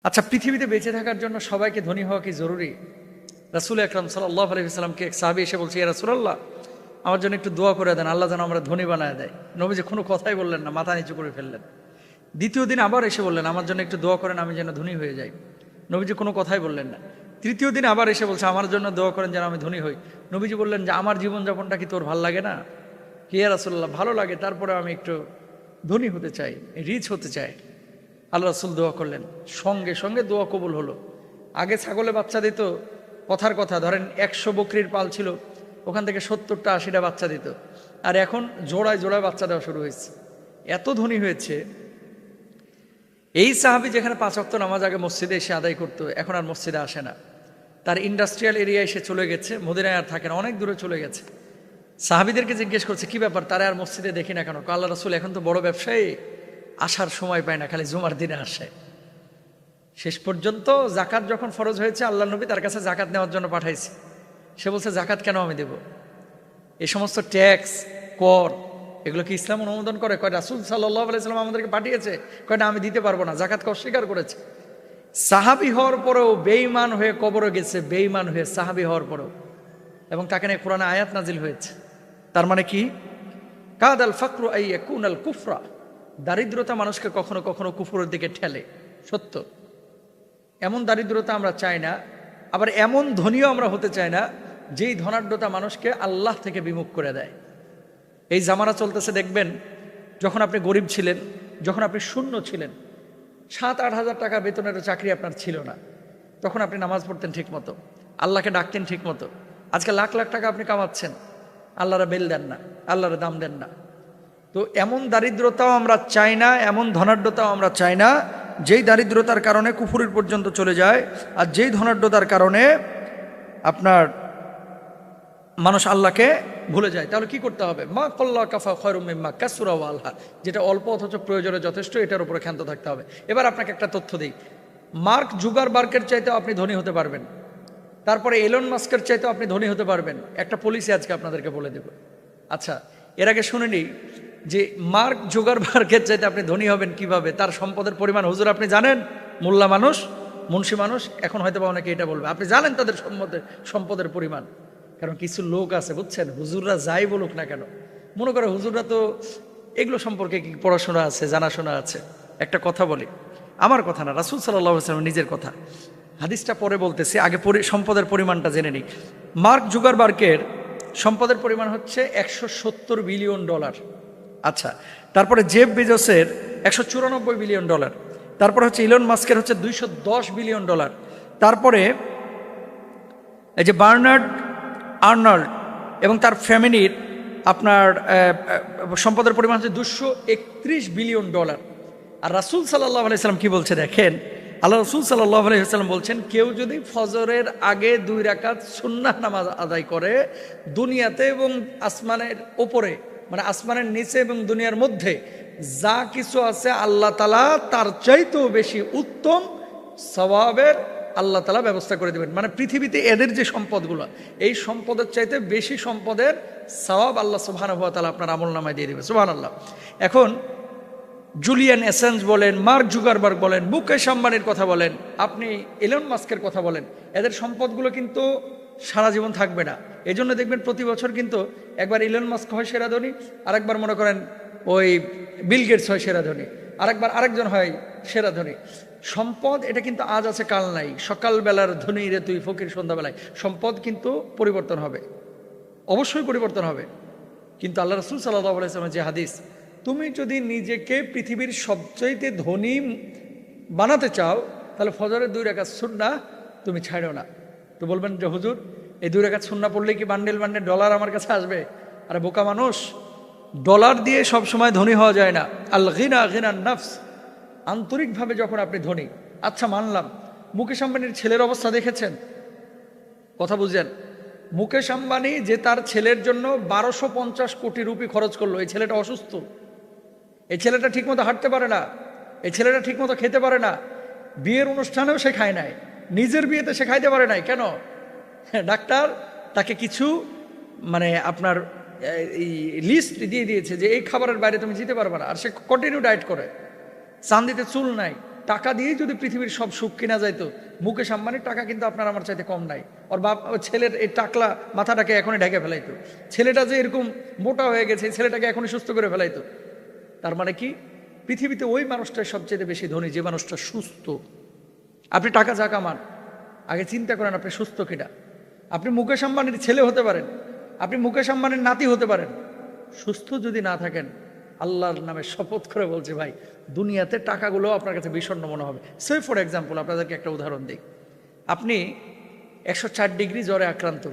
আচ্ছা, পৃথিবীতে বেঁচে থাকার জন্য সবাইকে ধনী হওয়া কি জরুরি? রাসূল আকরাম সাল্লাল্লাহু আলাইহি ওয়াসাল্লামকে এক সাহাবী এসে বলছে, ইয়া রাসূলুল্লাহ, আমার জন্য একটু দোয়া করে দেন, আল্লাহ যেন আমরা ধনী বানায় দেয়। নবীজি কোনো কথাই বললেন না, মাথা নিচু করে ফেললেন। দ্বিতীয় দিন আবার এসে বললেন, আমার জন্য একটু দোয়া করেন, আমি যেন ধনী হয়ে যাই। নবীজি কোনো কথাই বললেন না। তৃতীয় দিন আবার এসে বলছে, আমার জন্য দোয়া করেন যেন আমি ধনী হই। নবীজি বললেন যে, আমার জীবনযাপনটা কি তোর ভাল লাগে না? কি ইয়া রাসূলুল্লাহ, ভালো লাগে, তারপরে আমি একটু ধনী হতে চাই, রিচ হতে চাই। আল্লাহ রাসূল দোয়া করলেন, সঙ্গে সঙ্গে দোয়া কবুল হলো। আগে ছাগলে বাচ্চা দিত, কথার কথা ধরেন 100 বকরির পাল ছিল, ওখান থেকে 70টা 80টা বাচ্চা দিত। আর এখন জোড়ায় জোড়ায় বাচ্চা দেওয়া শুরু হয়েছে, এত ধনী হয়েছে। এই সাহাবী যেখানে 5 ওয়াক্ত নামাজ আগে মসজিদে এসে আদায় করতো, এখন আর মসজিদে আসে না। তার ইন্ডাস্ট্রিয়াল এরিয়া এসে চলে গেছে, মদিনায় আর থাকে না, অনেক দূরে চলে গেছে। সাহাবীদেরকে জিজ্ঞেস করছে, কি ব্যাপার, তারা আর মসজিদে দেখি না কেন? আল্লাহ রাসূল এখন তো বড় ব্যবসায়ী, আসার সময় পায় না, খালি জুমার দিনে আসে। শেষ পর্যন্ত জাকাত যখন ফরজ হয়েছে, আল্লাহ নবী তার কাছে জাকাত নেওয়ার জন্য পাঠাইছে। সে বলছে, জাকাত কেন আমি দেব? এই সমস্ত ট্যাক্স, কর, এগুলো কি ইসলাম অনুমোদন করে? কয় রাসূল সাল্লাল্লাহু আলাইহি সাল্লাম আমাদেরকে পাঠিয়েছে। কয় না, আমি দিতে পারবো না, জাকাত অস্বীকার করেছে। সাহাবী হওয়ার পরেও বেঈমান হয়ে কবরে গেছে, বেঈমান হয়ে সাহাবী হওয়ার পরেও, এবং তাকে নিয়ে কোরআনে আয়াত নাজিল হয়েছে। তার মানে কি? কাদাল ফাকরু আই ইয়াকুনাল কুফরা, দারিদ্রতা মানুষকে কখনো কখনো কুফরের দিকে ঠেলে, সত্য। এমন দারিদ্রতা আমরা চাই না, আবার এমন ধনীও আমরা হতে চাই না যেই ধনাঢ্যতা মানুষকে আল্লাহ থেকে বিমুখ করে দেয়। এই জামানা চলতেছে, দেখবেন যখন আপনি গরিব ছিলেন, যখন আপনি শূন্য ছিলেন, 7-8 হাজার টাকা বেতনের চাকরি আপনার ছিল না, তখন আপনি নামাজ পড়তেন ঠিক মতো, আল্লাহকে ডাকতেন ঠিক মতো। আজকে লাখ লাখ টাকা আপনি কামাচ্ছেন, আল্লাহরা বেল দেন না, আল্লাহরা দাম দেন না। তো এমন দারিদ্রতাও আমরা চাই না, এমন ধনাঢ্যতাও আমরা চাই না যেই দারিদ্রতার কারণে কুফুরির পর্যন্ত চলে যায়, আর যেই ধনাঢ্যতার কারণে আপনার মানুষ আল্লাহকে ভুলে যায়। তাহলে কি করতে হবে? মা কল্লা কাফা খয়রুম মিম্মা কাসুরা ওয়া আলহা, যেটা অল্প অথচ প্রয়োজনে যথেষ্ট, এটার উপরে ক্ষান্ত থাকতে হবে। এবার আপনাকে একটা তথ্য দিই, মার্ক জুগারবার্গের চাইতেও আপনি ধনী হতে পারবেন, তারপরে এলন মাস্কের চাইতেও আপনি ধনী হতে পারবেন। একটা পলিসি আজকে আপনাদেরকে বলে দেব। আচ্ছা, এর আগে শুনে নিই যে মার্ক জুগারবার্গের চাইতে আপনি ধনী হবেন কিভাবে, তার সম্পদের পরিমাণ। হুজুর আপনি জানেন? মোল্লা মানুষ, মুন্সি মানুষ, এখন হয়তো বা অনেকে এটা বলবে, আপনি জানেন তাদের সম্পদের পরিমাণ? কারণ কিছু লোক আছে, বুঝছেন, হুজুররা যাই বলুক না কেন, মনে করে হুজুররা তো এগুলো সম্পর্কে কি পড়াশোনা আছে, জানাশোনা আছে। একটা কথা বলি, আমার কথা না, রাসূল সাল্লাল্লাহু আলাইহি ওয়াসাল্লাম নিজের কথা। হাদিসটা পরে বলতেছি, আগে সম্পদের পরিমাণটা জেনে নিই। মার্ক জুগারবার্গের সম্পদের পরিমাণ হচ্ছে $170 বিলিয়ন। আচ্ছা, তারপরে জেফ বেজোসের $194 বিলিয়ন। তারপরে হচ্ছে ইলন মাস্কের হচ্ছে $210 বিলিয়ন। তারপরে এই যে বার্নার্ড আর্নল্ড এবং তার ফ্যামিলির আপনার সম্পদের পরিমাণ হচ্ছে $231 বিলিয়ন। আর রাসূল সাল্লাল্লাহু আলাইহি সাল্লাম কি বলছে দেখেন, আল্লাহ রাসূল সাল্লাল্লাহু আলাইহি সাল্লাম বলছেন, কেউ যদি ফজরের আগে 2 রাকাত সুন্নাহ নামাজ আদায় করে, দুনিয়াতে এবং আসমানের ওপরে, মানে আসমানের নিচে এবং দুনিয়ার মধ্যে যা কিছু আছে, আল্লাহ তাআলা তার চাইতেও বেশি উত্তম সওয়াবের আল্লাহ তাআলা ব্যবস্থা করে দেবেন। মানে পৃথিবীতে এদের যে সম্পদগুলো, এই সম্পদের চাইতে বেশি সম্পদের সওয়াব আল্লাহ সুবহানাহু ওয়া তাআলা আপনার আমলনামায় দিয়ে দেবে। সুবহানাল্লাহ। এখন জুলিয়ান অ্যাসাঞ্জ বলেন, মার্ক জুগারবার্গ বলেন, মুকেশ আম্বানির কথা বলেন, আপনি এলন মাস্কের কথা বলেন, এদের সম্পদগুলো কিন্তু সারা জীবন থাকবে না। এই জন্য দেখবেন প্রতি বছর কিন্তু একবার এলন মাস্ক হয় সেরা ধনী, আরেকবার মনে করেন ওই বিল গেটস হয় সেরা ধনী, আরেকবার আরেকজন হয় সেরা ধনী। সম্পদ এটা কিন্তু আজ আছে কাল নাই, সকালবেলার ধনী রে তুই ফকির সন্ধ্যাবেলায়। সম্পদ কিন্তু পরিবর্তন হবে, অবশ্যই পরিবর্তন হবে। কিন্তু আল্লাহ রাসূল সাল্লাল্লাহু আলাইহি ওয়াসাল্লামের যে হাদিস, তুমি যদি নিজেকে পৃথিবীর সবচাইতে ধনী বানাতে চাও, তাহলে ফজরের 2 রাকাত সুন্নাহ তুমি ছাড়ো না। তো বলবেন যে হুজুর, এই 2 রাকাত সুন্নাহ পড়লে কি বান্ডেল বান্ডেল ডলার আমার কাছে আসবে? আরে বোকা মানুষ, ডলার দিয়ে সব সময় ধনী হওয়া যায় না। আল গিনা গিনান নফস, আন্তরিকভাবে যখন আপনি ধনী। আচ্ছা মানলাম, মুকেশ আম্বানির ছেলের অবস্থা দেখেছেন? কথা বুঝছেন? মুকেশ আম্বানি যে তার ছেলের জন্য 1250 কোটি রুপি খরচ করলো, এই ছেলেটা অসুস্থ, এই ছেলেটা ঠিকমতো হাঁটতে পারে না, এই ছেলেটা ঠিকমতো খেতে পারে না, বিয়ের অনুষ্ঠানেও সে খায় নাই, নিজের বিয়েতে সে খাইতে পারে নাই। কেন? ডাক্তার তাকে কিছু মানে আপনার এই লিস্ট দিয়ে দিয়েছে যে এই খাবারের বাইরে তুমি যেতে পারবে না, আর সে কন্টিনিউ ডায়েট করে। চান্দিতে চুল নাই, টাকা দিয়েই যদি পৃথিবীর সব সুখ কিনা যাইতো, মুকেশ আম্বানির টাকা কিন্তু আপনার আমার চাইতে কম নাই। ওর বাপ ওর ছেলের এই টাকলা মাথাটাকে এখনই ঢেকে ফেলাইতো। ছেলেটা যে এরকম মোটা হয়ে গেছে, ছেলেটাকে এখনই সুস্থ করে ফেলাইতো। তার মানে কি, পৃথিবীতে ওই মানুষটাই সবচেয়ে বেশি ধনী যে মানুষটা সুস্থ। আপনি টাকা যা কামান, আগে চিন্তা করেন আপনি সুস্থ কিনা। আপনি মুকেশ আম্বানির ছেলে হতে পারেন, আপনি মুকেশ আম্বানির নাতি হতে পারেন, সুস্থ যদি না থাকেন, আল্লাহর নামে শপথ করে বলছে ভাই, দুনিয়াতে টাকাগুলো আপনার কাছে বিষণ্ণ মনে হবে। সে ফর এক্সাম্পল আপনাদেরকে একটা উদাহরণ দিই। আপনি 104 ডিগ্রি জ্বরে আক্রান্ত,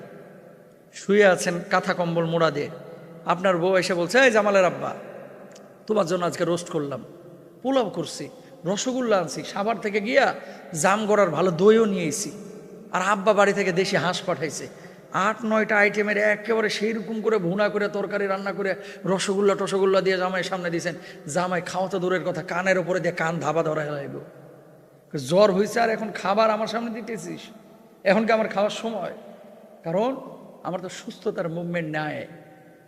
শুয়ে আছেন কাঁথা কম্বল মোড়া দিয়ে। আপনার বউ এসে বলছে, এই জামালের আব্বা, তোমার জন্য আজকে রোস্ট করলাম, পোলাও করছি, রসগোল্লা আনছি, সাভার থেকে গিয়া জামগড়ার ভালো দইও নিয়ে এসি, আর আব্বা বাড়ি থেকে দেশি হাঁস পাঠাইছে, 8-9টা আইটেমের একেবারে সেই রকম করে ভুনা করে তরকারি রান্না করে রসগোল্লা দিয়ে জামাই সামনে দিয়েছেন। জামাই খাওয়া তো দূরের কথা, কানের ওপরে দিয়ে কান ধাবা ধরা লাগবে। জ্বর হয়েছে আর এখন খাবার আমার সামনে দিতেছিস, এখন কি আমার খাওয়ার সময়? কারণ আমার তো সুস্থতার মুভমেন্ট নাই।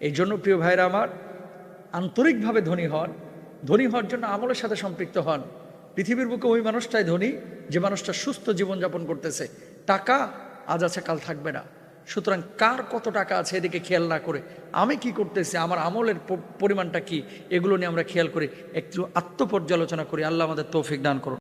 এই জন্য প্রিয় ভাইরা আমার, আন্তরিকভাবে ধনী হন। ধনী হওয়ার জন্য আমলের সাথে সম্পৃক্ত হন। পৃথিবীর বুকে ওই মানুষটাই ধনী যে মানুষটা সুস্থ জীবনযাপন করতেছে। টাকা আজ আছে কাল থাকবে না, সুতরাং কার কত টাকা আছে এদিকে খেয়াল না করে আমি কি করতেছি, আমার আমলের পরিমাণটা কি, এগুলো নিয়ে আমরা খেয়াল করি, একটু আত্মপর্যালোচনা করি। আল্লাহ আমাদের তৌফিক দান করুন।